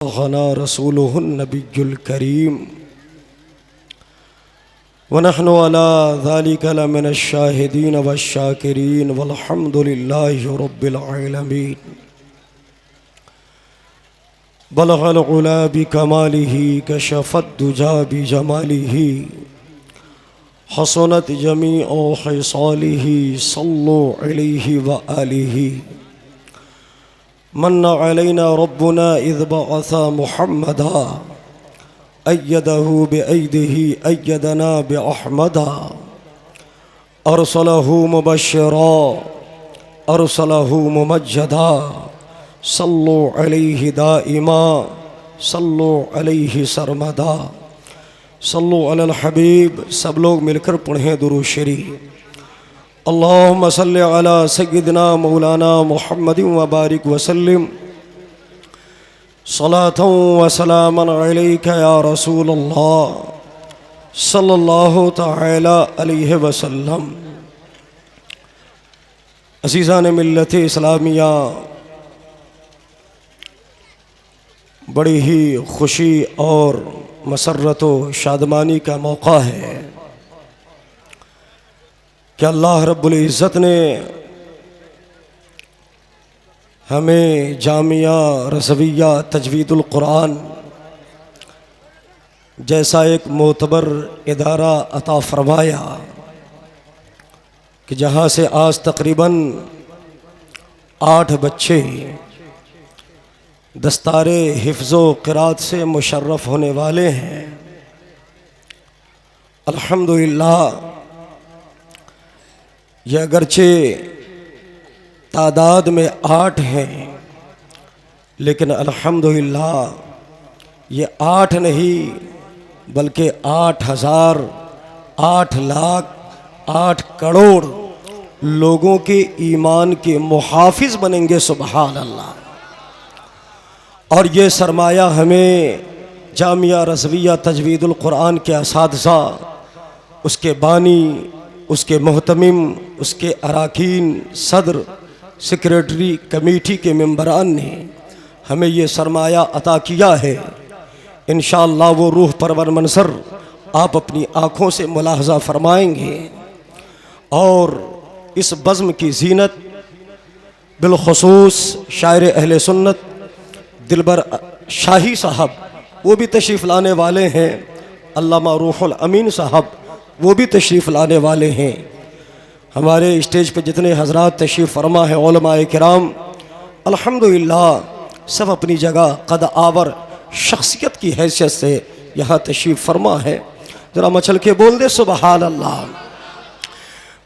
ग़ना रसूलुहुन नबियुल करीम व नहनु अला ज़ालिका लमिनश शाहिदीन वश्शाकिरीन वल्हम्दुलिल्लाहि रब्बिल आलमीन। बलगल उला बिकमालिही कशफत दुजा बिजमालिही हसनत जमीअ खिसालिही सल्लु अलैहि व आलिही। मन्ना अलैना रब्बुना इज़ बअसा मुहम्मदा अय्यदहु बिअयदिही अय्यदना बिअहमदा अरसलहु मुबश्शिरा अरसलहु मुमज्जदा सल्लु अलैहि दाइमा सल्लु अलैहि सरमदा सल्लु अलल हबीब। सब लोग मिलकर पढ़ें दुरूद शरीफ। अल्लाहुम्मा सल्लि अला सय्यिदिना मौलाना मुहम्मदिन व बारिक वसल्लिम सलातन व सलामन अलैका या रसूल अल्लाह सल्लल्लाहु तआला अलैहि वसल्लम। अज़ीज़ान मिल्लत इस्लामिया, बड़ी ही खुशी और मसर्रत व शादमानी का मौका है कि अल्लाह रब्बुल इज़्ज़त ने हमें जामिया रज़विया तजवीदुल कुरान जैसा एक मोतबर इदारा अता फरमाया कि जहाँ से आज तकरीबन 8 बच्चे दस्तारे हिफ्ज़ो क़िरात से मुशर्रफ होने वाले हैं। अल्हम्दुलिल्लाह, यह अगरचे तादाद में 8 हैं, लेकिन अल्हम्दुलिल्लाह ये 8 नहीं बल्कि 8,000 8 लाख 8 करोड़ लोगों के ईमान के मुहाफिज बनेंगे। सुबहान अल्लाह। और ये सरमाया हमें जामिया रज़विया तजवीदुल कुरान के असातिज़ा, उसके बानी, उसके मोहतमिम, उसके अराकीन, सदर, सेक्रेटरी, कमेटी के मेंबरान ने हमें ये सरमाया अता किया है। इंशाअल्लाह वो रूह परवर मंसर आप अपनी आँखों से मुलाहज़ा फरमाएंगे। और इस बज़्म की ज़ीनत बिलख़ुसूस शायर अहले सुन्नत दिलबर शाही साहब वो भी तशरीफ़ लाने वाले हैं। अल्लामा रूहुल अमीन साहब वो भी तशरीफ़ लाने वाले हैं। हमारे स्टेज पे जितने हज़रात तशरीफ़ फरमा है उलमाए किराम, अल्हम्दुलिल्लाह सब अपनी जगह कद आवर शख्सियत की हैसियत से यहाँ तशरीफ़ फरमा है। ज़रा मचल के बोल दे सुबहान अल्लाह।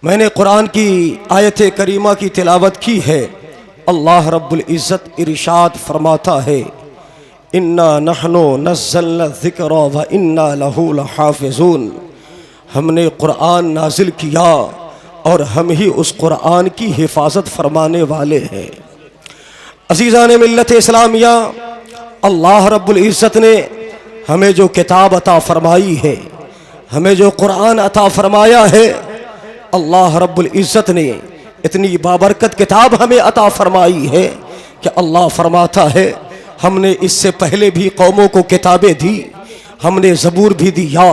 मैंने कुरान की आयत करीमा की तिलावत की है। अल्लाह रब्बुल इज़्ज़त इरशाद फरमाता है, इन्ना नहनु नज़्ज़लना ज़िक्र व इन्ना लहू लहाफ़िज़ून। हमने कुरान नाजिल किया और हम ही उस कुरान की हिफाजत फरमाने वाले हैं। अज़ीज़ान मिल्लत इस्लामिया, अल्लाह रब्बुल इज़्ज़त ने हमें जो किताब अता फरमाई है, हमें जो कुरान अता फरमाया है, अल्लाह रब्बुल इज़्ज़त ने इतनी बाबरकत किताब हमें अता फरमाई है कि अल्लाह फरमाता है, हमने इससे पहले भी कौमों को किताबें दी, हमने ज़बूर भी दिया,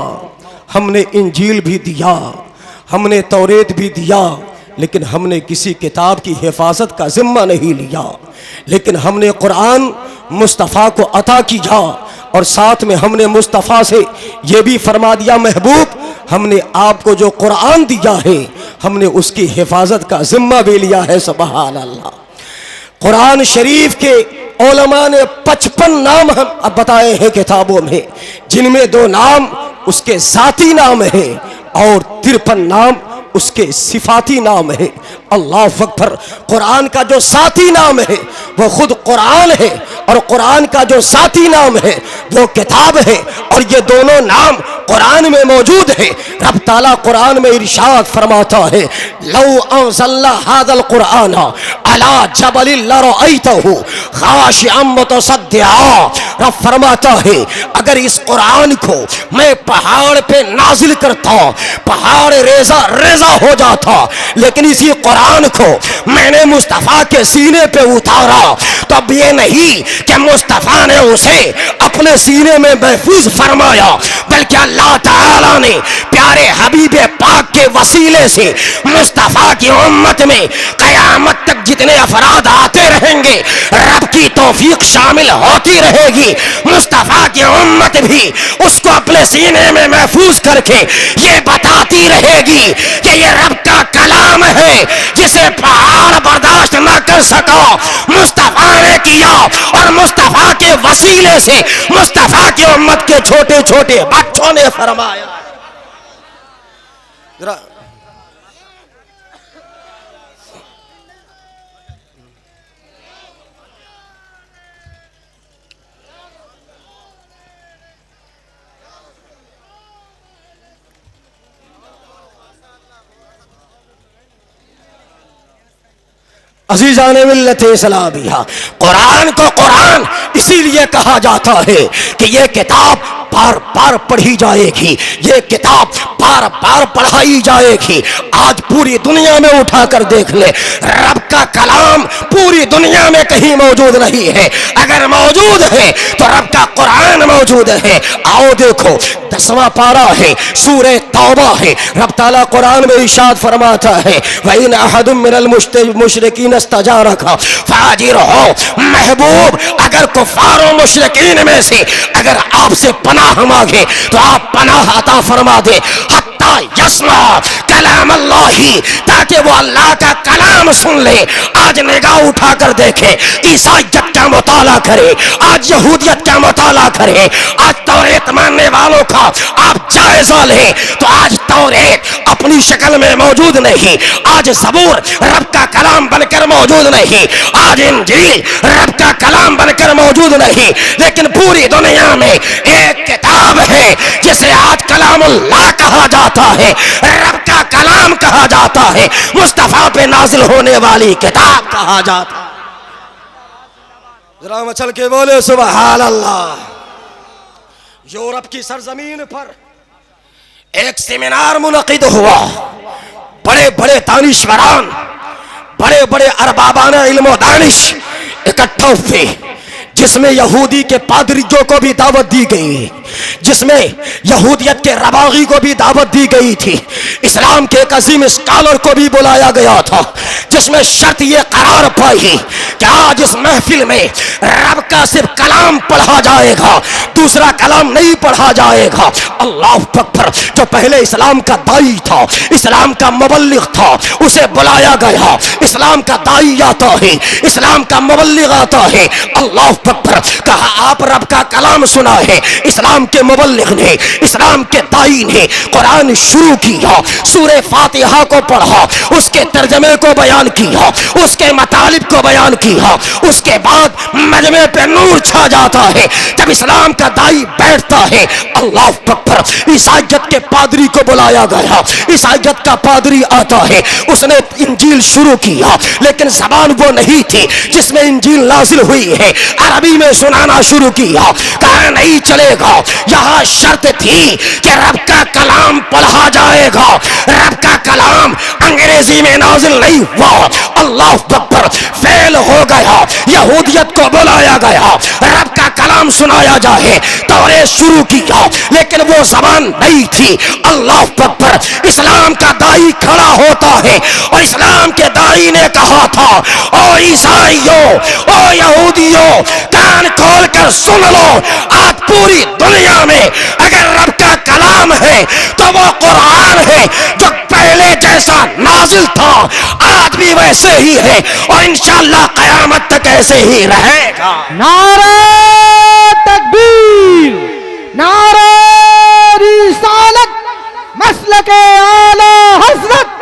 हमने इंजील भी दिया, हमने तौरेत भी दिया, लेकिन हमने किसी किताब की हिफाजत का ज़िम्मा नहीं लिया। लेकिन हमने कुरान मुस्तफ़ा को अता किया और साथ में हमने मुस्तफ़ा से ये भी फरमा दिया, महबूब हमने आपको जो कुरान दिया है हमने उसकी हिफाजत का ज़िम्मा भी लिया है। सुबहान अल्लाह। कुरान शरीफ के उलमा ने 55 नाम हम बताए हैं किताबों में, जिनमें 2 नाम उसके ज़ाती नाम है और 53 नाम उसके सिफाती नाम है। अल्लाह अकबर। कुरान का जो साथी नाम है वो खुद कुरान है और कुरान का जो साथी नाम है वो किताब है, और ये दोनों नाम कुरान में मौजूद है। रब ताला कुरान में इरशाद फरमाता है, लौ अंज़लना हाज़ल कुरान अला जबलिन लरअयतहु खाशिअम मुतसद्दिआ। रब फरमाता है, अगर इस कुरान को मैं पहाड़ पे नाजिल करता, पहाड़ रेजा रेजा हो जाता, लेकिन इसी कुरान को मैंने मुस्तफ़ा के सीने पे उतारा तो अब ये नहीं कि मुस्तफा ने उसे अपने सीने में महफूज फरमाया, बल्कि अल्लाह ताला ने प्यारे हबीब पाक के वसीले से मुस्तफा की उम्मत में कयामत तक जितने अफराद आते रहेंगे रब की तौफीक शामिल होती रहेगी। मुस्तफा की उम्मत भी उसको अपने सीने में महफूज करके ये बताती रहेगी कि ये रब का कलाम है जिसे पहाड़ बर्दाश्त न कर सका, मुस्तफा ने किया और मुस्तफा के वसीले से मुस्तफा की उम्मत के छोटे छोटे बच्चों ने फरमाया। अज़ीज़ान मिल्लत इस्लामिया, कुरान को कुरान इसीलिए कहा जाता है कि यह किताब बार बार पढ़ी जाएगी, ये किताब बार बार पढ़ाई जाएगी। आज पूरी दुनिया में उठाकर देख ले, रब का कलाम पूरी दुनिया में कहीं मौजूद नहीं है, अगर मौजूद है तो रब का कुरान मौजूद है। आओ देखो 10वां पारा है, सूरह तौबा है, रब ताला कुरान में इरशाद फरमाता है वइन अहदुम मिनल मुशरिकीन इस्तजारका फाजिरहु, महबूब अगर कुफार मुशरिकीन में से अगर आपसे पनाह मांगे तो आप पनाह अता फरमा दे, हत्ता यस्मा कलाम अल्लाही, ताकि वो अल्लाह का कलाम सुन ले। आज निगाह उठाकर देखे, ईसाईयत का मुताला करे, आज यहूदियत का मुताला करे, आज तौरेत मानने वालों का आप जायजा ले तो आज तौरेत अपनी शक्ल में मौजूद नहीं, आज ज़बूर रब का कलाम बनकर मौजूद नहीं, आज इंजील रब का कलाम बनकर मौजूद नहीं, लेकिन पूरी दुनिया में एक किताब है जिसे आज कलामुल्लाह कहा जाता है, रब का कलाम कहा जाता है, मुस्तफा पे नाजिल होने वाली किताब कहा जाता है। जरा मचल के बोले सुभान अल्लाह। यूरोप की सरजमीन पर एक सेमिनार मुनक़िद हुआ, बड़े बड़े दानिशवरान, बड़े बड़े अरबाबाना इल्म दानिश इकट्ठा हुए, जिसमें यहूदी के पादरियों को भी दावत दी गई, जिसमें यहूदियत के रबागी को भी दावत दी गई थी, इस्लाम के एक अजीम स्कॉलर को भी बुलाया गया था, जिसमें शर्त यह करार पाई कि आज इस महफिल में रब का सिर्फ कलाम पढ़ा जाएगा, दूसरा कलाम नहीं पढ़ा जाएगा। अल्लाह अकबर। जो पहले इस्लाम का दाई था, इस्लाम का मुबल्लिग था, उसे बुलाया गया। इस्लाम का दाई आता है, इस्लाम का मुबल्लिग आता है। अल्लाह अकबर। कहा आप रब का कलाम सुना है, इस्लाम के मुबल्लिग ने, इस्लाम के दाई ने कुरान शुरू किया, सूरह फातिहा को पढ़ा, उसके तर्जमे को बयान किया, उसके मतालिब को बयान किया, उसके बाद मजमे पे नूर छा जाता है। जब इस्लाम का दाई बैठता है, अल्लाह अकबर, ईसाईयत के पादरी को बुलाया गया, ईसाईयत का पादरी आता है, उसने इंजील शुरू किया, लेकिन जबान वो नहीं थी जिसमें इंजील नाजिल हुई है, अरबी में सुनाना शुरू किया। कहा नहीं चलेगा, यहाँ शर्त थी कि रब का कलाम पढ़ा जाएगा, रब का कलाम अंग्रेजी में नाजिल नहीं हुआ। अल्लाह अकबर। फेल हो गया, यहूदियत को बुलाया गया, रब का कलाम सुनाया जाए, तौरेत शुरू किया, लेकिन वो जबान नहीं थी। अल्लाह अकबर। इस्लाम का दाई खड़ा होता है और इस्लाम के दाई ने कहा था, ओ ईसाइयों, ओ यहूदियों, कान खोल कर सुन लो, आज पूरी दुनिया में अगर रब का कलाम है तो वो कुरान है, जो पहले जैसा नाजिल था आज भी वैसे ही है और इंशाअल्लाह क़यामत तक ऐसे ही रहेगा। नारे तकबीर, नारे रिसालत, मसलके आला हज़रत,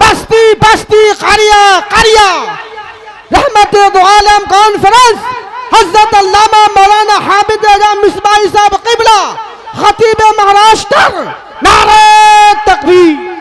बस्ती बस्ती करिया करिया, रहमत दो आलम कॉन्फ्रेंस, हज़रत अल्लामा मौलाना हामिद आजम मिसबाही साहब क़िबला, खतीब महाराष्ट्र। नारे तकबीर।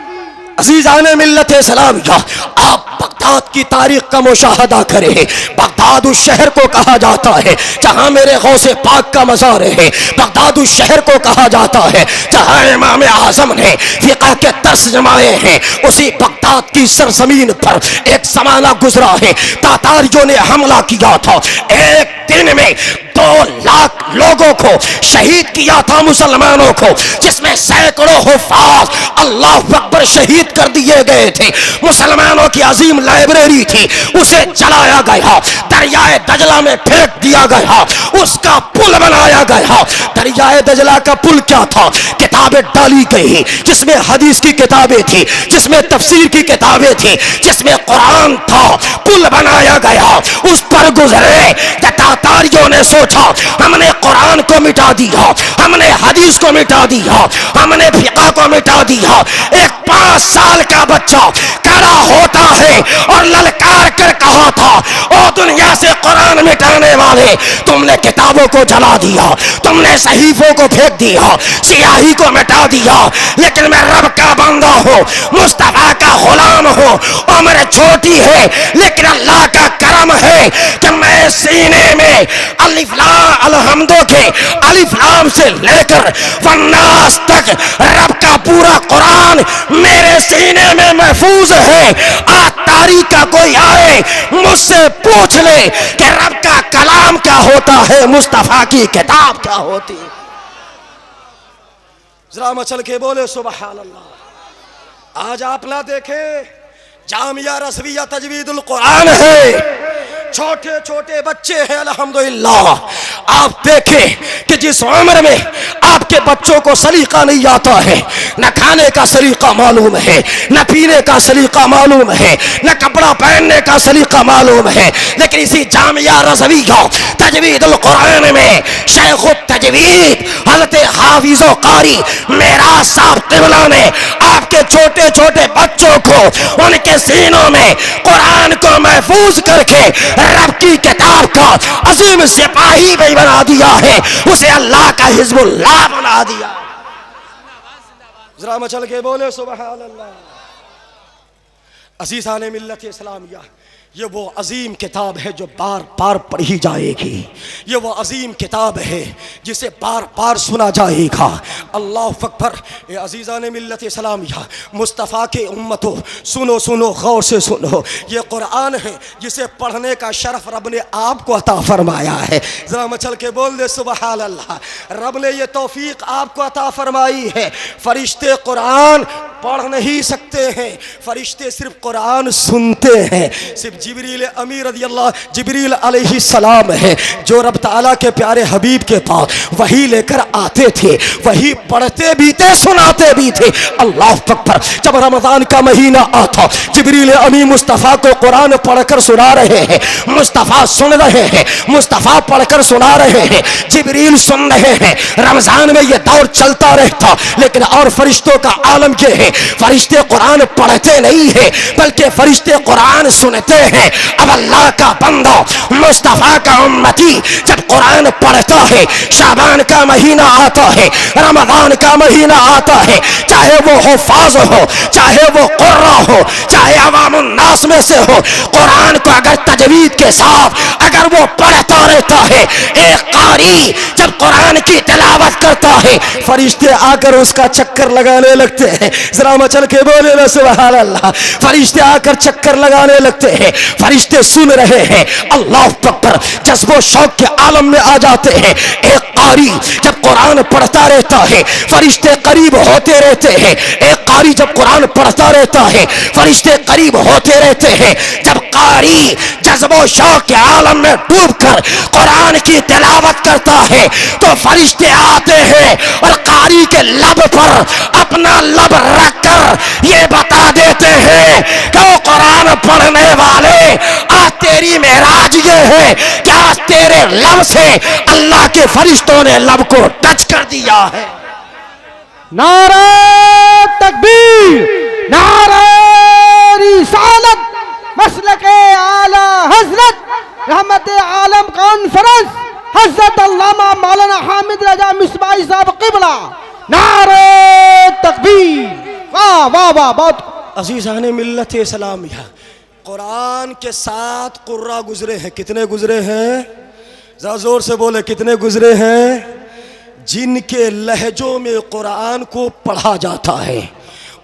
अज़ीज़ान मिल्लत इस्लामिया, आप बगदाद की तारीख का मुशाहदा करे। बगदाद उस शहर को कहा जाता है जहां मेरे गौसे पाक का मज़ार है। बगदाद उस शहर को कहा जाता है जहां इमाम आज़म ने फिक़ह के 10 जमाए हैं। उसी बगदाद की सरजमीन पर एक ज़माना गुजरा है, तातारियों ने हमला किया था। एक दिन में 2 लाख लोगों को शहीद किया था, मुसलमानों को, जिसमें सैकड़ों हुफ़ाज़ अल्लाह अकबर शहीद कर दिए गए थे। मुसलमानों की अजीम लाइब्रेरी थी, उसे जलाया गया, दरियाए दजला में फेंक दिया गया, उसका पुल बनाया गया। दरियाए दजला का पुल क्या था? किताबें डाली गई, जिसमें हदीस की किताबें थी, जिसमें तफसीर की किताबें थी, जिसमें कुरान था। पुल बनाया गया, उस पर गुजरे। तातारियों ने सोचा हमने कुरान को मिटा दिया, हमने हदीस को मिटा दिया, हमने फिक़ह को मिटा दिया। एक 5 साल का बच्चा खड़ा होता है और ललकार कर कहा था, ओ दुनिया से कुरान मिटाने वाले, तुमने किताबों को जला दिया, तुमने सहीफों को फेंक दिया, सियाही को मिटा दिया, लेकिन मैं रब का बंदा हूँ, मुस्तफा का गुलाम हूँ। उम्र छोटी है लेकिन अल्लाह का करम है कि मैं सीने में अलिफ लाम अलहम्दो के अलिफ लाम से लेकर वन्नास तक रब का पूरा कुरान मेरे सीने में महफूज है। आज तारीख का कोई आए मुझसे पूछ ले कि रब का कलाम क्या होता है, मुस्तफा की किताब क्या होती है। जरा मचल के बोले सुबहान अल्लाह। आज आप ना देखें जामिया रज़विया तजवीदुल कुरान है, छोटे छोटे बच्चे हैं अल्हम्दुलिल्लाह। आप देखें कि जिस उम्र में आपके बच्चों को सलीका नहीं आता है, न खाने का सलीका मालूम है, न पीने का सलीका मालूम है, न कपड़ा पहनने का सलीका मालूम है, लेकिन इसी जामिया रज़विया तजवीदुल कुरान में शेख तजवीद हज़रत हाफिज़ कारी मेराज साहब क़िबला ने आपके छोटे छोटे बच्चों को उनके सीनों में कुरान को महफूज करके रब की किताब का अजीम सिपाही भी बना दिया है, उसे अल्लाह का हिज़्बुल्लाह बना दिया। जरा मचल के बोले सुबहान अल्लाह। अज़ीज़ाने मिल्लत इस्लामिया, ये वो अजीम किताब है जो बार बार पढ़ी जाएगी। ये वो अजीम किताब है जिसे बार बार सुना जाएगा। अल्लाह अकबर। ये अजीज़ान मिल्लत इस्लामिया, मुस्तफ़ा के उम्मतों, सुनो सुनो गौर से सुनो। ये कुरान है जिसे पढ़ने का शरफ रब ने आपको अता फरमाया है। ज़रा मचल के बोल दे सुबहान अल्लाह। रब ने ये तौफीक आपको अता फरमाई है। फरिश्ते कुरान पढ़ नहीं सकते हैं, फरिश्ते सिर्फ कुरान सुनते हैं। सिर्फ जिब्रील अमीर रज़ियल्लाहु जिब्रील अलैहिस्सलाम है जो रब ताला के प्यारे हबीब के पास वही लेकर आते थे, वही पढ़ते भी थे, सुनाते भी थे। अल्लाह अकबर। जब रमज़ान का महीना आता, जिब्रील अमीर मुस्तफ़ा को कुरान पढ़कर सुना रहे हैं, मुस्तफ़ा सुन रहे हैं, मुस्तफ़ा पढ़कर सुना रहे हैं, जिब्रील सुन रहे हैं। रमज़ान में यह दौर चलता रहता, लेकिन और फरिश्तों का आलम यह है, फरिश्ते कुरान पढ़ते नहीं है बल्कि फरिश्ते कुरान सुनते हैं। अब अल्लाह का बंदा, मुस्तफा का उम्मती जब कुरान पढ़ता है, शाबान का महीना आता है, रमजान का महीना आता है, चाहे वो हुफ़ाज़ हो, चाहे वो कुर्रा हो, चाहे अवामुन्नास में से हो, कुरान को अगर तजवीद के साथ अगर वो पढ़ता रहता है, एक कारी जब कुरान की तिलावत करता है, फरिश्ते आकर उसका चक्कर लगाने लगते हैं। जरा मचल के बोले ना सुभान अल्लाह। फरिश्ते आकर चक्कर लगाने लगते हैं, फरिश्ते सुन रहे हैं। अल्लाह अकबर। जज्बो शौक के आलम में आ जाते हैं। एक कारी जब कुरान पढ़ता रहता है, फरिश्ते करीब होते रहते हैं। एक कारी जब कुरान पढ़ता रहता है, फरिश्ते करीब होते रहते हैं। जब कारी जज्बो शौक के आलम में डूबकर कुरान की तिलावत करता है, तो फरिश्ते आते हैं और कारी के लब पर अपना लब रखकर ये बता देते हैं कि वो कुरान पढ़ने वाले, आज तेरी मेराज ये है कि आज तेरे लब से अल्लाह के फरिश्तों ने लब को टच कर दिया है। नारा तकबीर, नारा रिसालत, मसलके आला हजरत, रहमत आलम कॉन्फ्रेंस, हजरत अल्लामा मौलाना हामिद रजा मिसबाई साहब क़िबला। नारे तकबीर। वाह वाह वाह। बहुत अज़ीज़ाने मिल्लत इस्लामिया, कुरान के 7 कुर्रा गुजरे हैं। कितने गुजरे हैं? जरा जोर से बोले, कितने गुजरे हैं? जिनके लहजों में कुरान को पढ़ा जाता है।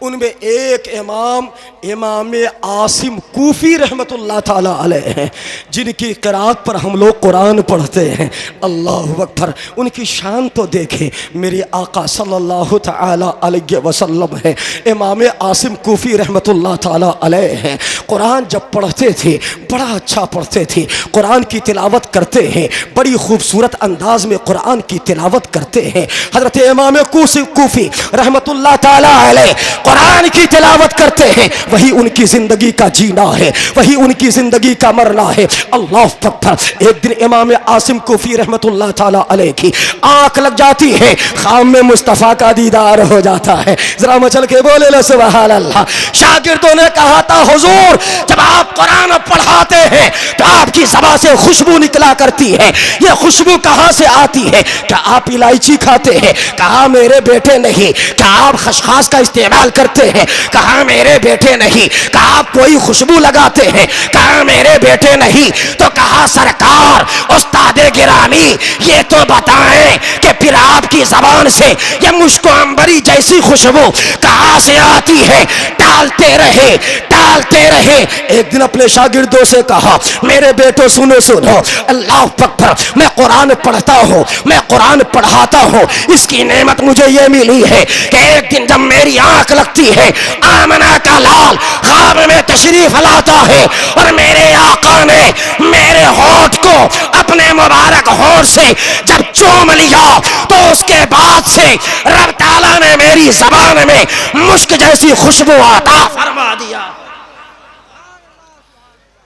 उनमें एक इमाम आसिम कूफी रहमतुल्लाह ताला अलैह हैं, जिनकी क़िराअत पर हम लोग कुरान पढ़ते हैं। अल्लाहु अकबर। उनकी शान तो देखें, मेरे आका सल्लल्लाहु ताला अलैहि वसल्लम है। इमाम आसिम कूफी रहमतुल्लाह ताला अलैह हैं। कुरान जब पढ़ते थे बड़ा अच्छा पढ़ते थे। कुरान की तिलावत करते हैं, बड़ी खूबसूरत अंदाज में कुरान की तिलावत करते हैं। हज़रत इमाम कूफी रहमतुल्लाह ताला अलैह कुरान की तिलावत करते हैं। वही उनकी जिंदगी का जीना है, वही उनकी जिंदगी का मरना है। अल्लाह अकबर। एक दिन इमाम आसिम कूफी रहमतुल्लाह ताला अलैह की आंख लग जाती है, ख्वाब में मुस्तफ़ा का दीदार हो जाता है। जरा मचल के बोले लो सुभान अल्लाह। शागिर्दों ने कहा था, हुजूर जब आप कुरान पढ़ाते हैं तो आपकी ज़बान से खुशबू निकला करती है, ये खुशबू कहां से आती है? क्या आप इलायची खाते हैं? कहा मेरे बेटे नहीं। क्या आप खसखस का इस्तेमाल करते हैं? कहा मेरे बेटे नहीं। कहा आप कोई खुशबू लगाते हैं? कहा मेरे बेटे नहीं। तो कहा सरकार उस्ताद गिरामी ये तो बताएं कि फिर आपकी जबान से ये मुश्को अंबरी जैसी खुशबू कहां से आती है? टालते रहे टालते रहे। एक दिन अपने शागिर्दों से कहा, मेरे बेटो सुनो सुनो, अल्लाह अकबर, मैं कुरान पढ़ता हूँ, मैं कुरान पढ़ाता हूँ। इसकी नेमत मुझे ये मिली है कि एक दिन जब मेरी आंख लगती है, आमना का लाल ख्वाब में तशरीफ लाता है और मेरे आका ने मेरे होठ को अपने मुबारक होठ से जब चूम लिया तो उसके बाद से रब ताला ने मेरी ज़बान में मुश्क जैसी खुशबू आता फरमा दिया।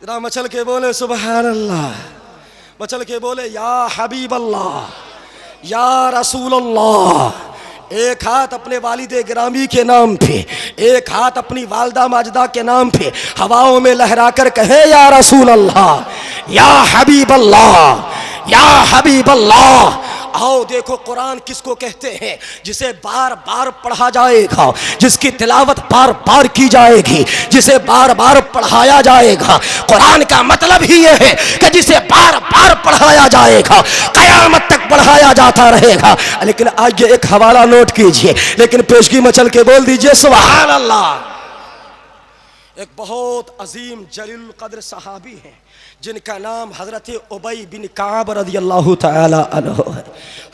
जरा मचल के बोले सुभान अल्लाह। मचल के बोले या हबीब अल्लाह, या रसूल अल्लाह। एक हाथ अपने वालिद गिरामी के नाम पे, एक हाथ अपनी वालदा माजदा के नाम पे हवाओं में लहराकर कहे या रसूल अल्लाह, या हबीब अल्लाह, या हबीब अल्लाह। आओ देखो कुरान किसको कहते हैं? जिसे बार बार पढ़ा जाएगा, जिसकी तिलावत बार बार की जाएगी, जिसे बार बार पढ़ाया जाएगा। कुरान का मतलब ही यह है कि जिसे बार बार पढ़ाया जाएगा, कयामत तक पढ़ाया जाता रहेगा। लेकिन आज एक हवाला नोट कीजिए, लेकिन पेशगी मचल के बोल दीजिए सुभान अल्लाह। एक बहुत अजीम जलील कद्र सहाबी है जिनका नाम हज़रत उबई बिन काब रज़ियल्लाहु ताला अन्हु है।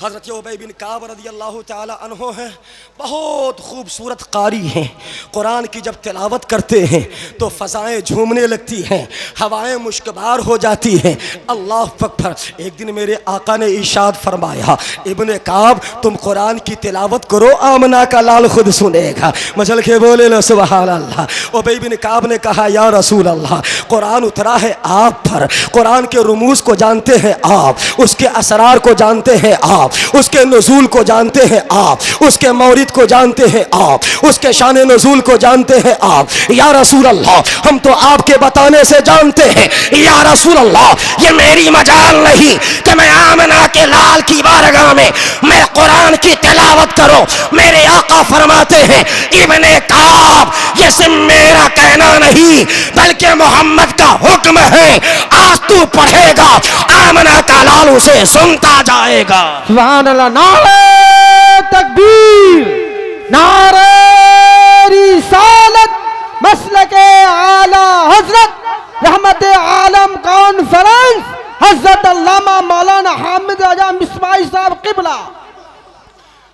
हज़रत उबई बिन काब रज़ियल्लाहु ताला अन्हु है, बहुत खूबसूरत कारी हैं। कुरान की जब तिलावत करते हैं तो फ़ज़ाएँ झूमने लगती हैं, हवाएँ मुश्कबार हो जाती हैं। अल्लाह अकबर। एक दिन मेरे आका ने इरशाद फरमाया, इब्ने काब तुम कुरान की तिलावत करो, आमना का लाल खुद सुनेगा। मचल के बोले लो सुभान अल्लाह। उबई बिन काब ने कहा, या रसूल अल्लाह, कुरान उतरा है आप पर, कुरान के रुमूज़ को जानते हैं आप, उसके असरार को जानते हैं आप, उसके नुज़ूल को जानते हैं आप, उसके मौरिद को जानते हैं आप, उसके शान नुज़ूल को जानते हैं आप। या रसूल अल्लाह, हम तो आपके बताने से जानते हैं। या रसूल अल्लाह, ये मेरी मजाल नहीं कि मैं आमना के लाल की बारगाह में मैं कुरान की तिलावत करूं। मेरे आका फरमाते हैं, इब्ने काब, ये सिर्फ मेरा कहना नहीं बल्कि मोहम्मद का हुक्म है। आज तू पढ़ेगा, आमना का लाल उसे सुनता जाएगा। सुभान अल्लाह। नारे तकबीर, नारे रिसालत, मसलके आला हजरत, रहमत आलम कॉन्फ्रेंस, हजरत अल्लामा मौलाना हामिद रजा मिसबाही साहब किबला।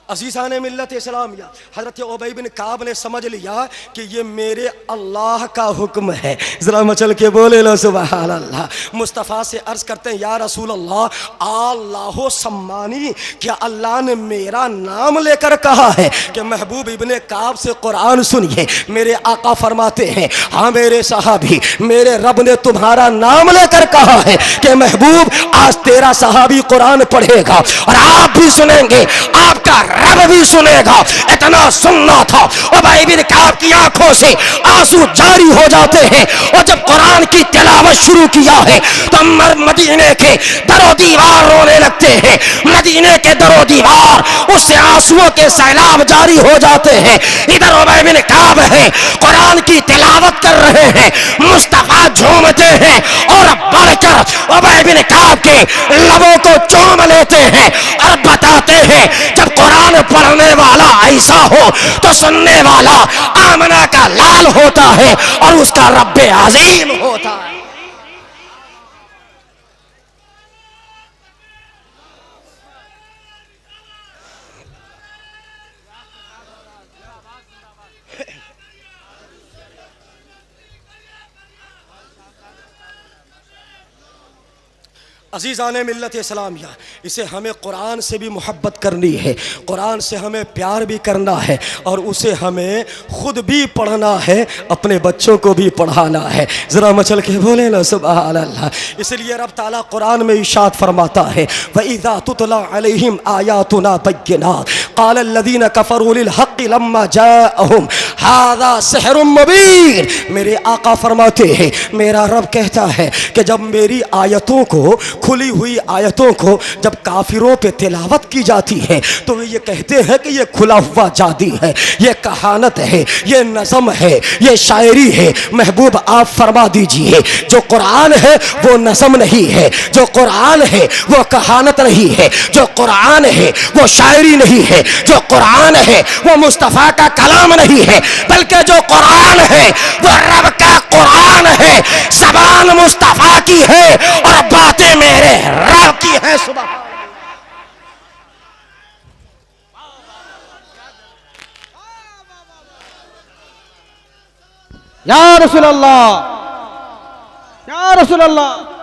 अज़ीज़ान मिल्लत इस्लामिया, हज़रत उबई बिन काब ने समझ लिया कि ये मेरे अल्लाह का हुक्म है। ज़रा मचल के बोले लो सुभान अल्लाह। मुस्तफ़ा से अर्ज़ करते हैं, या रसूल अल्लाह, अल्लाह सम्मानी, क्या अल्लाह ने मेरा नाम लेकर कहा है कि महबूब इब्ने काब से कुरान सुनिए? मेरे आका फरमाते हैं, हाँ मेरे सहाबी, मेरे रब ने तुम्हारा नाम लेकर कहा है कि महबूब आज तेरा सहाबी कुरान पढ़ेगा और आप भी सुनेंगे। आपका रब भी सुनेगा, इतना सुनना था। उबई बिन काब की आंखों से आंसू जारी हो जाते हैं, और जब कुरान की तिलावत शुरू किया है तो मदीने के दरो दीवार रोने लगते हैं। मदीने के दरो दीवार उससे आंसुओं के सैलाब जारी हो जाते हैं। इधर उबई बिन काब है, कुरान की तिलावत कर रहे हैं, मुस्तफा झूमते हैं और बढ़कर उबई बिन काब के लबों को चूम लेते हैं और बताते हैं जब कुरान पढ़ने वाला ऐसा हो तो सुनने वाला आमना का लाल होता है और उसका रब्बे अजीम होता है। अजीज़ाने मिल्लत इस्लामिया, इसे हमें कुरान से भी मोहब्बत करनी है, कुरान से हमें प्यार भी करना है और उसे हमें खुद भी पढ़ना है, अपने बच्चों को भी पढ़ाना है। ज़रा मचल के बोले ना सुभान अल्लाह। इसलिए रब ताला कुरान में इरशाद फरमाता है, वइज़ा तुतला अलैहिम आयातुना बय्यिनात क़ाल अल्लज़ीना कफ़रू लिल हक़्क़ि लम्मा जाअहुम हाज़ा सिहरुम मुबीन। मेरे आका फरमाते हैं, मेरा रब कहता है कि जब मेरी आयतों को, खुली हुई आयतों को जब काफिरों पे तिलावत की जाती है तो वे ये कहते हैं कि ये खुला हुआ जादी है, ये कहानत है, ये नज़म है, ये शायरी है। महबूब आप फरमा दीजिए, जो कुरान है वो नज़म नहीं है, जो कुरान है वो कहानत नहीं है, जो कुरान है वो शायरी नहीं है, जो कुरान है वो मुस्तफ़ा का कलाम नहीं है, बल्कि जो कुरान है वो रब का कुरान है। ज़बान मुस्तफ़ा की है और बातें मेरे रब की है। सुबह या रसूल अल्लाह, या रसूल अल्लाह।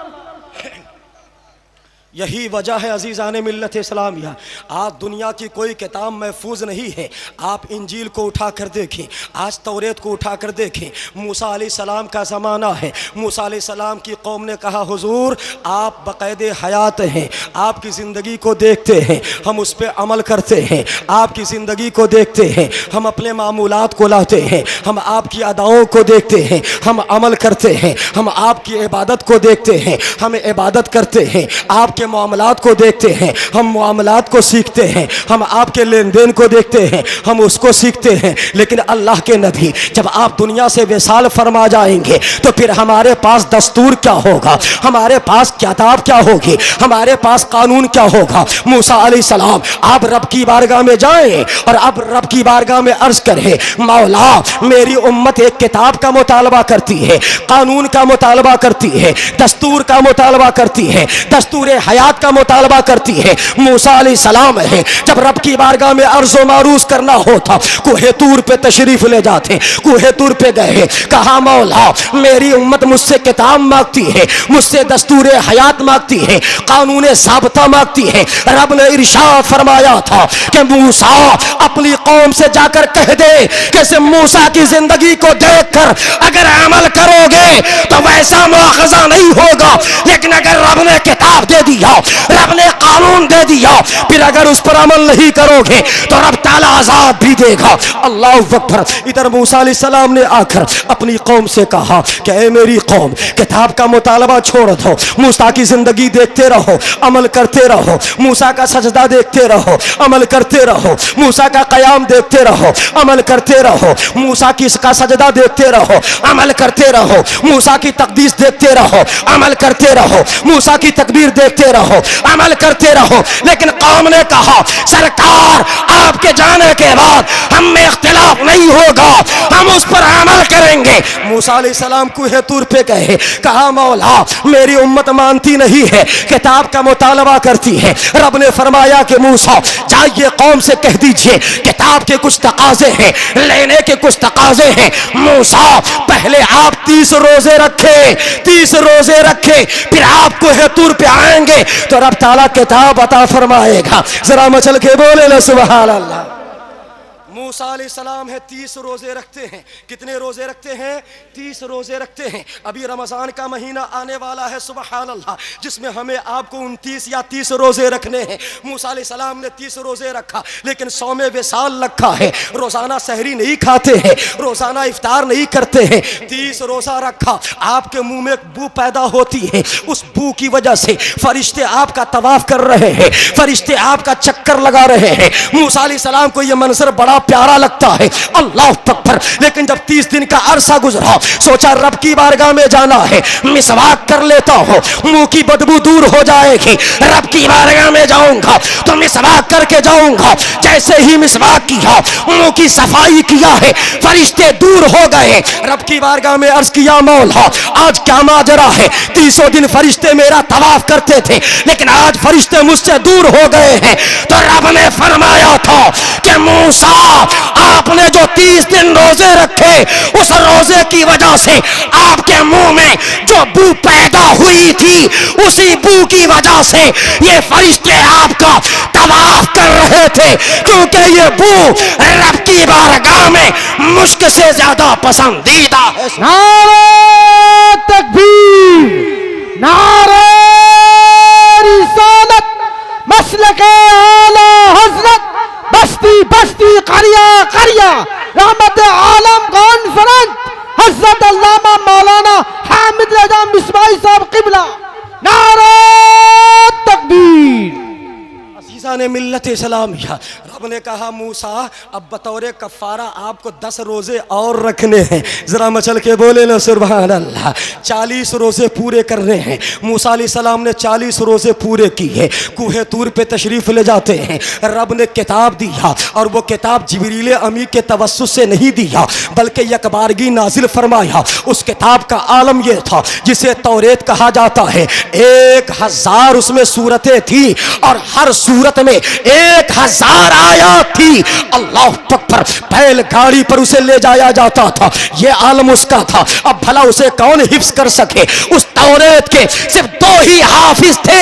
यही वजह है अजीज़ाने मिल्लत इस्लामिया, आज दुनिया की कोई किताब महफूज नहीं है। आप इंजील को उठा कर देखें, आज तौरेत को उठा कर देखें, मूसा अलैहिस्सलाम का ज़माना है। मूसा अलैहिस्सलाम की कौम ने कहा, हुजूर आप बाक़ायदे हयात हैं, आपकी ज़िंदगी को देखते हैं, हम उस पर अमल करते हैं, आपकी ज़िंदगी को देखते हैं, हम अपने मामूलात को लाते हैं, हम आपकी अदाओं को देखते हैं, हम अमल करते हैं, हम आपकी इबादत को देखते हैं, हम इबादत करते हैं, आपके मामलात को देखते हैं, हम मामलात को सीखते हैं, हम आपके लेन देन को देखते हैं, हम उसको सीखते हैं। लेकिन अल्लाह के नबी जब आप दुनिया से विसाल फरमा जाएंगे तो फिर हमारे पास दस्तूर क्या होगा, हमारे पास किताब क्या होगी, हमारे पास कानून क्या होगा। मूसा अलैहिस्सलाम आप रब की बारगाह में जाएं और अब रब की बारगाह में अर्ज करें, मौला मेरी उम्मत एक किताब का मुतालबा करती है, कानून का मुतालबा करती है, दस्तूर का मुतालबा करती है, दस्तूर हयात का मुतालबा करती है। मूसा अलैहिस्सलाम है जब रब की बारगाह में अर्ज़ो मारूज करना होता, कोहे तूर पे तशरीफ ले जाते, कोहे तूर पे गए, कहा मौला मेरी उम्मत मुझसे किताब मांगती है, मुझसे दस्तूर हयात मांगती है, कानून साबता मांगती है। रब ने इरशाद फरमाया था कि मूसा अपनी कौम से जाकर कह दे कि मूसा की जिंदगी को देखकर अगर अमल करोगे तो वैसा मुआखजा नहीं होगा, लेकिन अगर रब ने किताब दे दिया, रब ने कानून दे दिया, फिर अगर उस पर अमल नहीं करोगे तो रब ताला अज़ाब भी देगा। अल्लाह अकबर। इधर मूसा अलैहिस्सलाम ने आकर अपनी कौम से कहा कि ऐ मेरी कौम, किताब का मुतालबा छोड़ दो, मूसा की जिंदगी देखते रहो, अमल करते रहो, मूसा का सजदा देखते रहो, अमल करते रहो, मूसा का कयाम देखते रहो, अमल करते रहो, मूसा की इसका सजदा देखते रहो, अमल करते रहो, मूसा की तकदीस देखते रहो, अमल करते रहो, मूसा की तकबीर देखते रहो, अमल करते रहो। लेकिन कौम ने कहा सरकार आपके जाने के बाद हम में इख्तिलाफ नहीं होगा, हम उस पर अमल करेंगे। मूसा अलैहिस्सलाम कुहे तूर पे गए, कहा मौला मेरी उम्मत मानती नहीं है, किताब का मुतालबा करती है। रब ने फरमाया कि मूसा जाइए कौम से कह दीजिए किताब के कुछ तकाजे हैं, लेने के कुछ तकाजे हैं। मूसा पहले आप 30 रोजे रखे, 30 रोजे रखे, फिर आप कुहे तूर पे आएंगे तो रब ताला किताब अता फरमाएगा। जरा मचल के बोले ना सुभान अल्लाह। मूसा अलैहिस्सलाम है 30 रोजे रखते हैं। कितने रोजे रखते हैं? 30 रोजे रखते हैं। अभी रमजान का महीना आने वाला है, सुबहान अल्लाह, जिसमें हमें आपको 29 या 30 रोजे रखने हैं। मूसा अलैहिस्सलाम ने 30 रोजे रखा, लेकिन 100 में विसाल रखा है। रोजाना सहरी नहीं खाते हैं, रोजाना इफ्तार नहीं करते हैं। 30 रोजा रखा। आपके मुंह में बू पैदा होती है, उस बू की वजह से फरिश्ते आपका तवाफ कर रहे हैं, फरिश्ते आपका चक्कर लगा रहे हैं। मूसा अलैहिस्सलाम को यह मंजर बड़ा प्यारा लगता है, अल्लाह अकबर। लेकिन जब 30 दिन का अरसा गुजरा, सोचा रब की बारगाह में जाना है, मिसवाक कर लेता हूं, मुंह की बदबू दूर हो जाएगी। रब की बारगाह में जाऊंगा तो मिसवाक करके जाऊंगा। जैसे ही मिसवाक किया, मुंह की सफाई किया है, फरिश्ते दूर हो गए। रब की बारगाह में अर्ज किया, मौला आज क्या माजरा है? 30 दिन फरिश्ते मेरा तवाफ करते थे, लेकिन आज फरिश्ते मुझसे दूर हो गए हैं। तो रब ने फरमाया था कि मूसा, आपने जो 30 दिन रोजे रखे, उस रोजे की वजह से आपके मुंह में जो बू पैदा हुई थी, उसी बू की वजह से ये फरिश्ते आपका तवाफ कर रहे थे, क्योंकि ये बू रब की बारगाह में मुश्क से ज्यादा पसंदीदा है। नारे तकबीर, नारे रिसालत, मसलके आला हजरत, बस्ती बस्ती करिया करिया, रहमत आलम कॉन्फ्रेंस, हजरत अल्लामा मौलाना हामिद रजा मिसबाही साहब किबला। नारे तकबीर। अजीज़ा ने मिल्लत इस्लामिया, रब ने कहा मूसा अब बतौर कफ़ारा आपको 10 रोजे और रखने हैं। जरा मचल के बोले ना सुभान अल्लाह। 40 रोजे पूरे करने हैं। मूसा अलैहिस्सलाम ने 40 रोजे पूरे किए, कूहे तूर पे तशरीफ ले जाते हैं। रब ने किताब दिया, और वो किताब जिब्रील अमी के तवस्सुस से नहीं दिया, बल्कि यकबारगी नाजिल फरमाया। उस किताब का आलम यह था जिसे तौरेत कहा जाता है। 1000 उसमें सूरतें थी, और हर सूरत में 1000 आयत थी। अल्लाह अकबर। बैलगाड़ी पर उसे ले जाया जाता था, ये आलम उसका था। अब भला उसे कौन हिफ्ज कर सके? उस तौरेत के सिर्फ 2 ही हाफिज थे।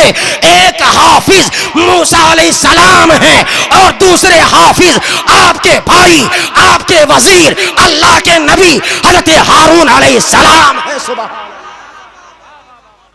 एक हाफिज मूसा अलैहिस्सलाम है, और दूसरे हाफिज आपके भाई, आपके वजीर, अल्लाह के नबी हजरत हारून अलैहिस्सलाम है। सुबह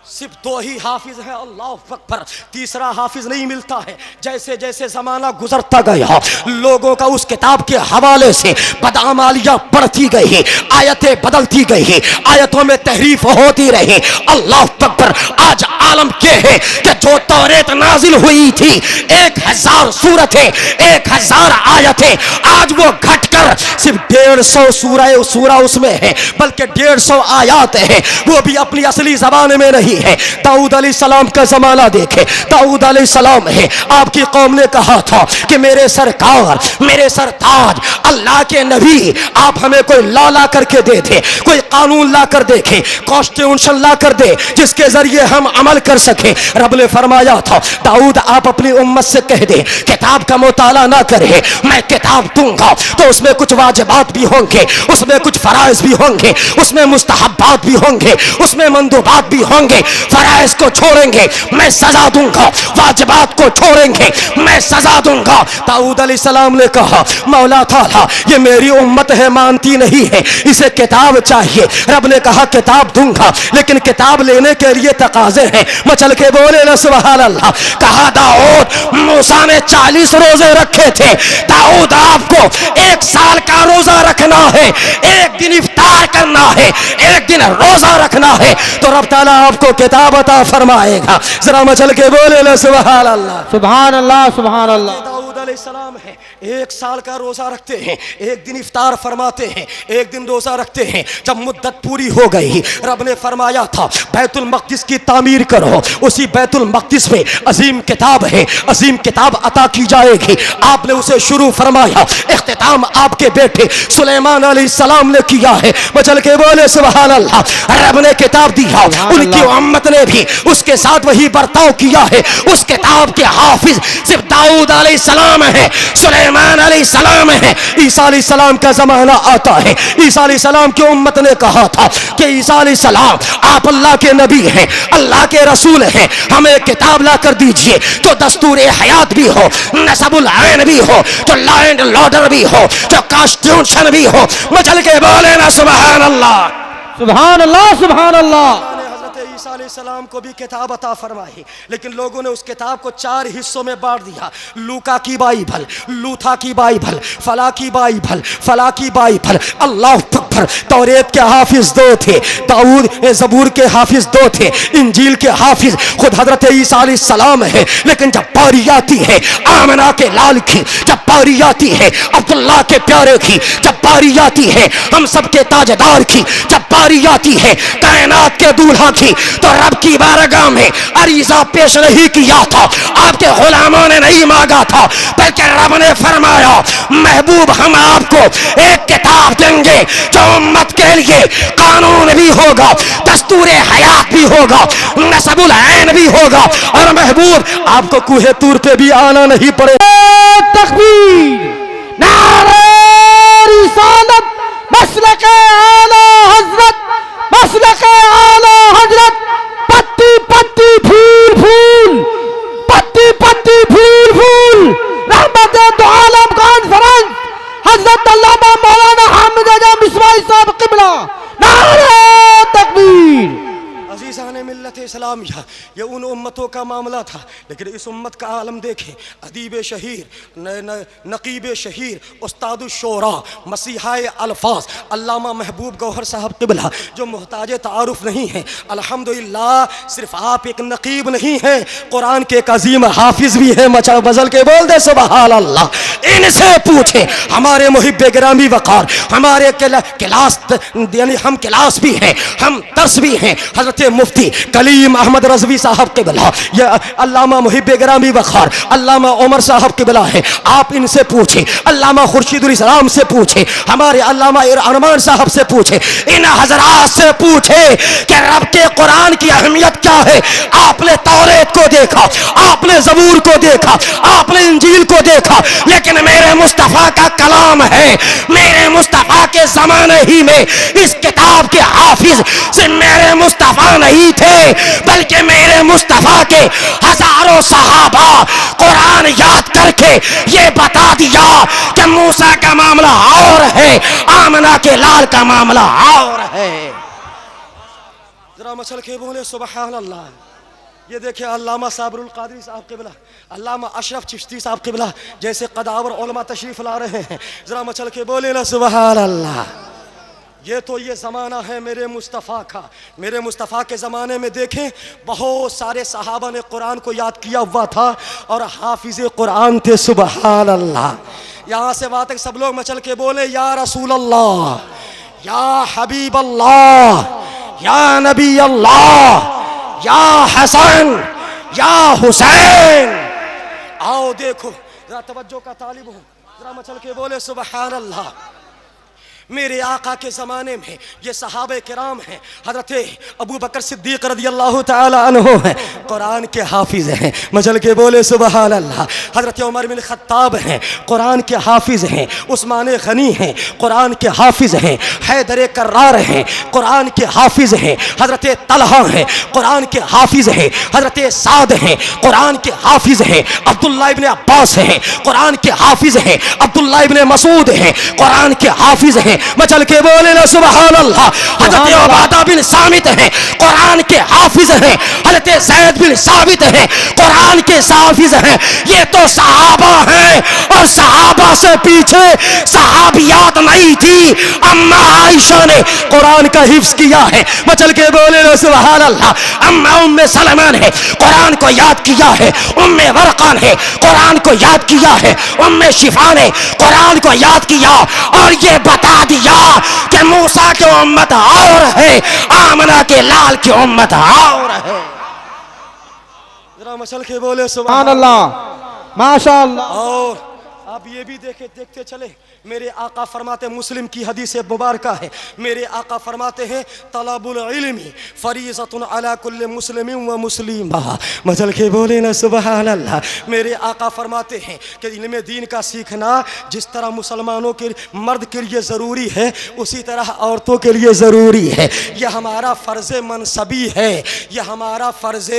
सिर्फ 2 ही हाफिज है, अल्लाह अकबर। तीसरा हाफिज नहीं मिलता है। जैसे जैसे जमाना गुजरता गया, लोगों का उस किताब के हवाले से बदआमालियां बढ़ती गई, आयतें बदलती गई, आयतों में तहरीफ होती रही। अल्लाह अकबर। आज आलम के है कि जो तौरेत नाजिल हुई थी, 1000 सूरतें, 1000 आयतें, आज वो घटकर सिर्फ 150 सूरा उसमें है, बल्कि 150 आयात है, वो भी अपनी असली जबान में नहीं है। दाऊद अलैहिस्सलाम का जमाना देखे। दाऊद अलैहिस्सलाम है, आपकी कौम ने कहा था कि मेरे सरकार, मेरे सरताज, अल्लाह के नबी, आप हमें कोई लॉ ला करके दे दे, कोई कानून ला कर देखे, कॉन्स्टिट्यूशन ला कर दे, जिसके जरिए हम अमल कर सके। रब ने फरमाया था, दाऊद आप अपनी उम्मत से कह दे किताब का मुताला ना करे, मैं किताब दूंगा तो उसमें कुछ वाजिबात भी होंगे, उसमें कुछ फराइज भी होंगे, उसमें मुस्तहब्बात भी होंगे, उसमें मंदूबात भी होंगे। फराइज को छोड़ेंगे मैं सजा दूंगा, वाजिबात को छोड़ेंगे मैं सजा दूंगा। दाऊद अलैहिस्सलाम ने कहा, मौला ताला ये मेरी उम्मत है, मानती नहीं है, इसे किताब चाहिए। रब ने कहा किताब दूंगा, लेकिन किताब लेने के लिए तकाजे हैं। मचल के बोले ना सुभान अल्लाह। कहा दाऊद, मूसा ने 40 रोजे रखे थे, दाऊद आपको 1 साल का रोजा रखना है, एक दिन इफ्तार करना है, एक दिन रोजा रखना है, तो रब ताला आपको किताब अता फरमाएगा। जरा मचल के बोले ना सुभान अल्लाह। सुभान अल्लाह, सुभान अल्लाह। दाऊद अलैहिस्सलाम है, 1 साल का रोजा रखते हैं, एक दिन इफ्तार फरमाते हैं, एक दिन रोजा रखते हैं। जब मुद्दत पूरी हो गई, रब ने फरमाया था बैतुल मक़दिस की तामीर करो। उसी बैतुल मक़दिस में अजीम किताब है, अजीम किताब अता की जाएगी। आपने उसे शुरू फरमाया, इख्तिताम आपके बेटे सुलेमान अलैहिस्सलाम ने किया है। मचल के बोले सुभान अल्लाह। रब ने किताब दिया, उनकी उम्मत ने भी उसके साथ वही बर्ताव किया है। उस किताब के हाफिज सिर्फ दाऊद अलैहिस्सलाम अलैहिस्सलाम है, सुलेमान अलैहिस्सलाम है, ईसा अलैहिस्सलाम का जमाना आता है। ईसा अलैहिस्सलाम की उम्मत ने कहा था कि ईसा अलैहिस्सलाम आप अल्लाह के नबी हैं, अल्लाह के रसूल हैं, हमें किताब ला कर दीजिए तो दस्तूर हयात भी हो, नसबुल आइन भी हो, तो लॉ एंड ऑर्डर भी हो, तो कॉन्स्टिट्यूशन भी हो। मचल के बोले ना सुभान अल्लाह, सुभान अल्लाह, सुभान अल्लाह। ईसा अलैहिस्सलाम को भी किताब अता फरमाई, लेकिन लोगों ने उस किताब को 4 हिस्सों में बांट दिया। लूका की बाइबल, लूथा की बाइबल, फला की बाइबल, फला की बाइबल। अल्लाह अकबर। तौरेत के हाफिज 2 थे, दाऊद ज़बूर के हाफिज 2 थे, इंजील के हाफिज खुद हजरत ईसा अलैहिस्सलाम है। लेकिन जब बारी आती है आमना के लाल की, जब बारी आती है अब्दुल्लाह के प्यारे की, जब बारी आती है हम सबके ताजदार की, जब बारी आती है कायनात के दूल्हा की, तो रब की बारगाह में अरीजा पेश नहीं किया था, आपके गुलामों ने नहीं मांगा था, बल्कि रब ने फरमाया महबूब हम आपको एक किताब देंगे जो उम्मत के लिए कानून भी होगा, दस्तूर हयात भी होगा, नसबुल ऐन भी होगा, और महबूब आपको कूहे तूर पे भी आना नहीं पड़ेगा। तकबीर, नारे रिसालत, मसलके आला हजरत, मसलके आला हजरत, पत्ती पत्ती फूल फूल, पत्ती पत्ती फूल फूल, रहमत दो आलम कॉन्फ्रेंस, हजरत अल्लामा मौलाना हामिद आजम इस्माइल साहब क़िबला। नारे तकबीर। अजीज़ान मिल्लत इस्लामिया, ये उन उम्मतों का मामला था, लेकिन इस उम्मत का आलम देखें। अदीब शहीर, नकीब शहीर, उस्ताद शोरा, मसीहाए अल्फाज अल्लामा महबूब गौहर साहब क़िबला, जो मोहताज तारुफ नहीं है। अल्हम्दुलिल्लाह, सिर्फ आप एक नकीब नहीं हैं, कुरान के एक अजीम हाफिज भी है। मचा बजल के बोल दे सुबहान अल्लाह। इनसे पूछे हमारे मुहिब गिरामी वक़ार, हमारे क्लास यानी हम क्लास भी हैं, हम दर्स भी हैं। हजरत मुफ्ती कलीम अहमद रज़वी साहब क़िबला, या अल्लामा मुहिब गिरामी वक़ार अल्लामा उमर साहब क़िबला है। आप इनसे पूछे, अल्लामा खुर्शीदुल इस्लाम से पूछे, हमारे अल्लामा अरमान साहब से पूछे, इन हजरात से पूछे कि रब के कुरान की अहमियत क्या है। आपने तौरेत को देखा, आपने ज़बूर को देखा, आपने इंजील को देखा, लेकिन मेरे मुस्तफ़ा का कलाम है। मेरे मुस्तफ़ा के ज़माने ही में इस किताब के हाफिज से मेरे मुस्तफ़ा नहीं थे, बल्कि मेरे मुस्तफ़ा के हजारों सहाबा कुरान याद करके ये बता दिया कि मूसा का मामला और है, आमना के लाल का मामला और है। जरा मचल के बोले सुबहान अल्लाह। ये देखिए अल्लामा साबरुल कादरी साहब क़िबला, अल्लामा अशरफ चिश्ती साहब क़िबला जैसे कदावर उलमा तशरीफ़ ला रहे हैं। जरा मचल के बोले ना सुबहान अल्लाह। ये तो ये ज़माना है मेरे मुस्तफ़ा का। मेरे मुस्तफ़ा के ज़माने में देखें बहुत सारे सहाबा ने कुरान को याद किया हुआ था और हाफिज़ कुरान थे। सुबहान अल्लाह। यहाँ से बात है, सब लोग मचल के बोले या रसूल अल्लाह, या हबीब अल्लाह, या नबी अल्लाह, या हसन, या हुसैन। आओ देखो, जरा तवज्जो का तालिब हूँ, जरा मचल के बोले सुबहान अल्लाह। मेरे आका के ज़माने में ये सहाबे किराम हैं। हज़रत अबू बकर सिद्दीक़ रज़ियल्लाहु ताला अन्हु हैं, कुरान के हाफिज़ हैं। मचल के बोले सुबहान अल्लाह। हज़रत उमर बिन ख़त्ताब हैं, कुरान के हाफिज़ हैं। उस्मान गनी हैं, कुरान के हाफिज़ हैं। हैदर कर्रार हैं, कुरान के हाफिज़ हैं। हज़रत तलहा हैं, कुरान के हाफिज़ हैं। हज़रत साद हैं, कुरान के हाफिज़ हैं। अब्दुल्लाह इब्न अब्बास हैं, कुरान के हाफिज़ हैं। अब्दुल्लाह इब्न मसूद हैं, कुरान के हाफिज़ हैं। मचल के बोले ना सुबहान अल्लाह। हज़रत उबादा बिन सामित हैं, कुरान के हाफिज हैं। हज़रत ज़ैद बिन साबित हैं, कुरान के हाफिज हैं। ये तो सहाबा हैं, और सहाबा से पीछे सहाबियात नहीं थी। अम्मा आयशा ने कुरान का हिफ्ज किया है। मचल के बोले ना सुबहान अल्लाह। अम्मा उम्मे सलमा ने कुरान को याद किया है। उम्मे वरक़ा ने कुरान को याद किया है। उम्मे शिफा ने कुरान को याद किया और ये बता दिया कि मूसा की उम्मत और है, आमना के लाल की उम्मत और है। जरा मचल के बोले सुभान अल्लाह, माशा अल्लाह। और आप ये भी देखते चले, मेरे आका फरमाते, मुस्लिम की हदीस मुबारका है, मेरे आका फरमाते हैं तलबुल इल्मी फरीज़तुन अला कुल्लि मुस्लिमिन व मुस्लिमा। मचल के बोले ना सुबहान अल्लाह। मेरे आका फरमाते हैं कि इल्म दीन का सीखना जिस तरह मुसलमानों के मर्द के लिए ज़रूरी है, उसी तरह औरतों के लिए ज़रूरी है। यह हमारा फ़र्ज़ मनसबी है, यह हमारा फ़र्ज़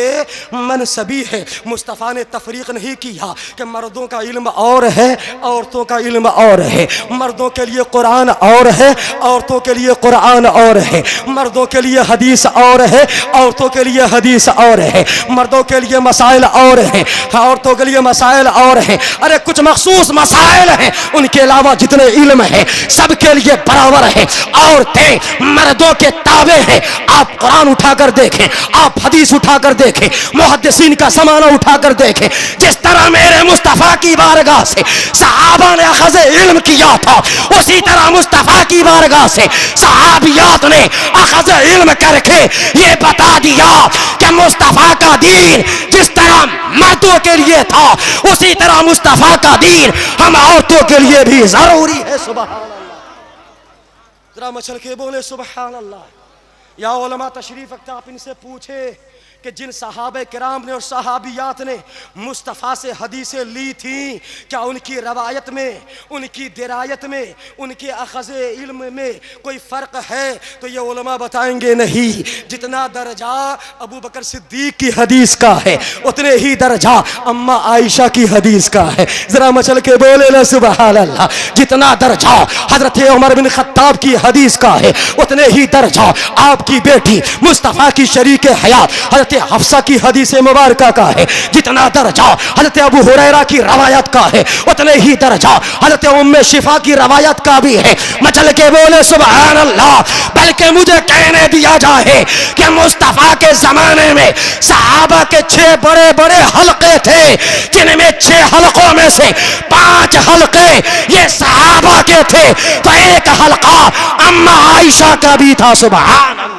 मनसबी है। मुस्तफ़ा ने तफरीक नहीं किया कि मर्दों का इल्म और है, औरतों का इल्म और है। मर्दों के लिए कुरान और है, औरतों के लिए कुरान और है। मर्दों के लिए हदीस और है, औरतों के लिए हदीस और है। मर्दों के लिए मसाइल और हैं, औरतों के लिए मसाइल और हैं। अरे कुछ मखसूस मसाइल हैं, उनके अलावा जितने इल्म है सबके लिए बराबर है। औरतें मर्दों के ताबे हैं। आप कुरान उठाकर देखें, आप हदीस उठाकर देखें, मुहद्दिसीन का ज़माना उठाकर देखें। जिस तरह मेरे मुस्तफ़ा की बारगाह से सहाबा ने अख़ज़ इल्म किया था, उसी तरह मुस्तफ़ा की बारगाह से सहाबियात ने अख़ज़ इल्म करके ये बता दिया कि मुस्तफ़ा का दीन जिस तरह मर्दों के लिए था, उसी तरह मुस्तफ़ा का दीन हम औरतों के लिए भी ज़रूरी है। सुभान अल्लाह। जरा मचल के बोले सुभान अल्लाह। या उलमा तशरीफ रखते, आप इनसे पूछे कि जिन सहाबे किराम ने और सहाबियात ने मुस्तफ़ा से हदीसें ली थी, क्या उनकी रवायत में, उनकी दिरायत में, उनके अख़ज़ इल्म में कोई फ़र्क है? तो ये उलमा बताएंगे नहीं। जितना दर्जा अबू बकर सिद्दीक़ की हदीस का है, उतने ही दर्जा अम्मा आयशा की हदीस का है। ज़रा मचल के बोले ना सुबहान अल्लाह। जितना दर्जा हज़रत उमर बिन खत्ताब की हदीस का है, उतने ही दर्जा आपकी बेटी मुस्तफ़ा की शरीक हयात हज़रत हफ्सा की हदीस मुबारका का है। जितना दर्जा हज़रत अबू हुरैरा की रवायत का है, उतने ही दर्जा हज़रत उम्मे शिफा की रवायत का भी है। मचल के बोले सुभान अल्लाह। बल्कि मुझे कहने दिया जाए कि मुस्तफ़ा के ज़माने में सहाबा के 6 बड़े बड़े हलके थे, जिनमें 6 हलकों में से 5 हलके ये सहाबा के थे, तो एक हलका अम्मा आयशा का भी था। सुभान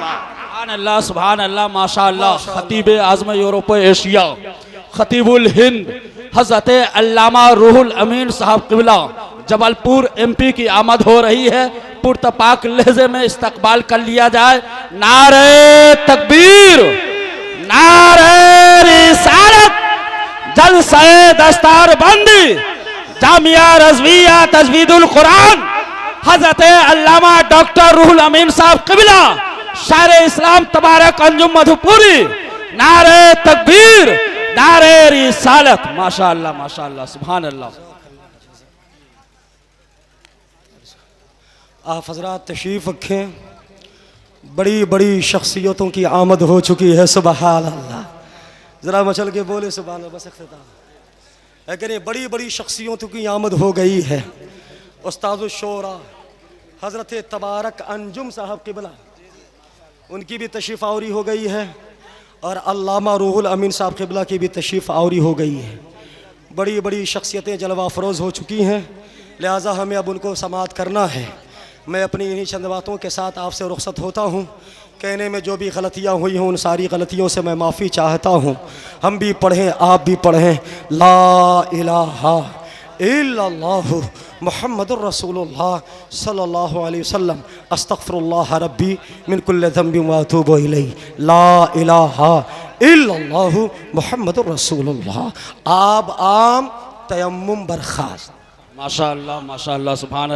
अल्लाह, सुभान अल्लाह, माशा अल्लाह। खतीब आज़म यूरोप एशिया, खतीबुल हिंद हज़रत अल्लामा रूहुल अमीन साहब क़िबला जबलपुर MP की आमद हो रही है। पुरतपाक लहजे में इस्तकबाल कर लिया जाए। नारे तकबीर, नारे रिसालत, जलसे दस्तार बंदी, जामिया रज़विया तजवीदुल कुरान, हज़रत अल्लामा डॉक्टर रूहुल अमीन साहब क़िबला शायर इस्लाम तबारक अंजुम मधुपुरी। नारे तकबीर, नारे रिसालत। माशा अल्लाह, माशा अल्लाह, सुभान अल्लाह। आप हजरात तशरीफ़ रखें। बड़ी बड़ी शख्सियतों की आमद हो चुकी है। सुभान अल्लाह। ज़रा मचल के बोले सुभान अल्लाह। बस इख्तिताम है कि बड़ी बड़ी शख्सियतों की आमद हो गई है। उस्तादुश शोरा हज़रत तबारक अंजुम साहब क़िबला, उनकी भी तशरीफ़ आवरी हो गई है, और अल्लामा रूहुल अमीन साहब क़िबला की भी तशरीफ़ आवरी हो गई है। बड़ी बड़ी शख्सियतें जलवा अफरोज़ हो चुकी हैं, लिहाजा हमें अब उनको समाअत करना है। मैं अपनी इन्हीं चंद बातों के साथ आपसे रुख़्सत होता हूँ। कहने में जो भी गलतियाँ हुई हों, उन सारी गलतियों से मैं माफ़ी चाहता हूँ। हम भी पढ़ें, आप भी पढ़ें। ला इलाहा इल्लल्लाहु मुहम्मदुर रसूलुल्लाह सल्लल्लाहु अलैहि वसल्लम अस्तग़फिरुल्लाह रब्बी मिन कुल्लि ज़ंबिन व अतूबु इलैहि। ला इलाहा इल्लल्लाहु मुहम्मदुर रसूलुल्लाह। आब आम तयम्मुम बरखास्त। माशा अल्लाह, माशा अल्लाह, सुभान